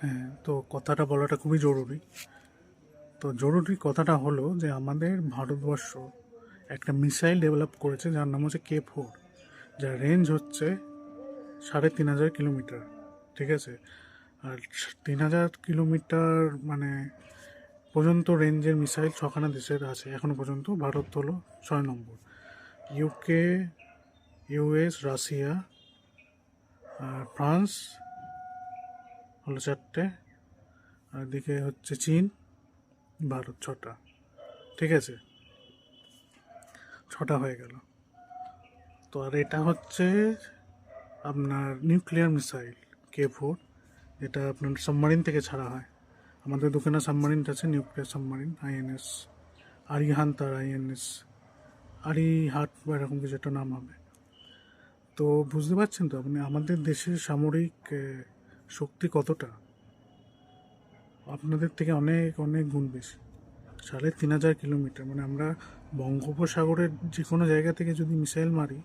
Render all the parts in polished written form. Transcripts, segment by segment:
হ্যাঁ, তো কথাটা বলাটা খুবই জরুরি। তো জরুরি কথাটা হলো যে আমাদের ভারতবর্ষ একটা মিসাইল ডেভেলপ করেছে যার নাম হচ্ছে K4, যার রেঞ্জ হচ্ছে 3,500 কিলোমিটার। ঠিক আছে? আর 3,000 কিলোমিটার মানে পর্যন্ত রেঞ্জের মিসাইল ছখানা দেশের আছে এখনো পর্যন্ত। ভারত হলো 6 নম্বর, ইউকে, ইউএস, রাশিয়া আর ফ্রান্স হলো 4টে, আর এদিকে হচ্ছে চীন, ভারত 6টা। ঠিক আছে, 6টা হয়ে গেল। তো আর এটা হচ্ছে আপনার নিউক্লিয়ার মিসাইল K4, যেটা আপনার সাবমারিন থেকে ছাড়া হয়। আমাদের দুখানা সাবমারিন আছে, নিউক্লিয়ার সাবমারিন, আইএনএস আরিহান্ত আর আইএনএস আরিহাট বা এরকম কিছু একটা নাম হবে। তো বুঝতে পারছেন তো আপনি আমাদের দেশের সামরিক শক্তি কতটা, আপনাদের থেকে অনেক অনেক গুণ বেশি। 3,500 কিলোমিটার মানে আমরা বঙ্গোপসাগরের যে কোনো জায়গা থেকে যদি মিসাইল মারি,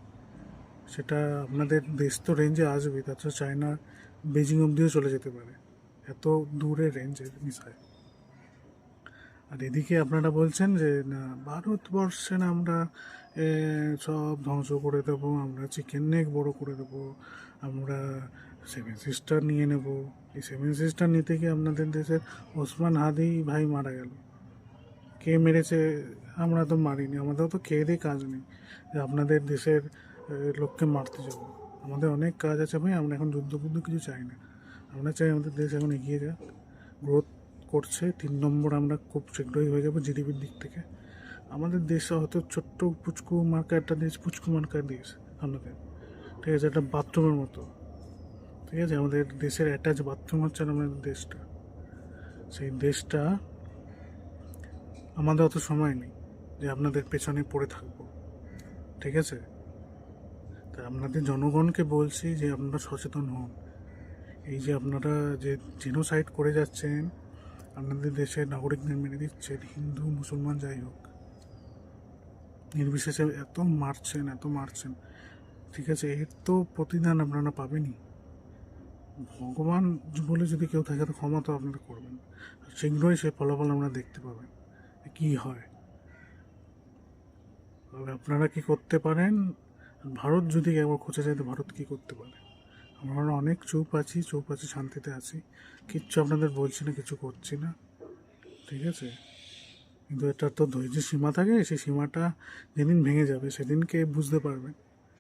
সেটা আপনাদের দেশ তো রেঞ্জে আসবে, তাছাড়া চায়নার বেজিং অবধিও চলে যেতে পারে, এত দূরে রেঞ্জের মিসাইল। আর এদিকে আপনারা বলছেন যে না ভারতবর্ষে না আমরা সব ধ্বংস করে দেবো, আমরা চিকেন নেক বড় করে দেবো, আমরা 7 সিস্টার নিয়ে নেব। এই 7 সিস্টার নিতে গিয়ে আপনাদের দেশের ওসমান হাদি ভাই মারা গেল। কে মেরেছে? আমরা তো মারিনি, আমাদের তো খেয়ে দিয়ে কাজ নেই যে আপনাদের দেশের লোককে মারতে যাবো। আমাদের অনেক কাজ আছে ভাই, আমরা এখন যুদ্ধ বুদ্ধ কিছু চাই না। আমরা চাই আমাদের দেশ এখন এগিয়ে যাক, গ্রোথ করছে, 3 নম্বর আমরা খুব শীঘ্রই হয়ে যাবো জিডিপির দিক থেকে। আমাদের দেশ হয়তো ছোট্ট পুচকু মার্কা একটা দেশ, পুচকু মার্কা দেশ আমাদের। ঠিক আছে, একটা বাথরুমের মতো। ঠিক আছে, আমাদের দেশের অ্যাটাচ বাথরুম হচ্ছে আমাদের দেশটা। সেই দেশটা, আমাদের অত সময় নেই যে আপনাদের পেছনে পড়ে থাকবো। ঠিক আছে, তাই আপনাদের জনগণকে বলছি যে আপনারা সচেতন হন। এই যে আপনারা যে জেনোসাইড করে যাচ্ছেন, আপনাদের দেশের নাগরিকদের মেরে দিচ্ছেন, হিন্দু মুসলমান যাই হোক নির্বিশেষে এত মারছেন, এত মারছেন। ঠিক আছে, এর তো প্রতিদান আপনারা পাবেনই। ভগবান বলে যদি কেউ থাকে তো ক্ষমা তো আপনারা করবেন, শীঘ্রই সেই ফলাফল আমরা দেখতে পাবেন কি হয়। তবে আপনারা কি করতে পারেন, ভারত যদি একবার খোঁজা যায় তো ভারত কি করতে পারে। আমরা অনেক চুপ আছি, শান্তিতে আছি, কিচ্ছু আপনাদের বলছি না, কিছু করছি না। ঠিক আছে, কিন্তু এটার তো ধৈর্যের সীমা থাকে, সেই সীমাটা যেদিন ভেঙে যাবে সেদিনকে বুঝতে পারবেন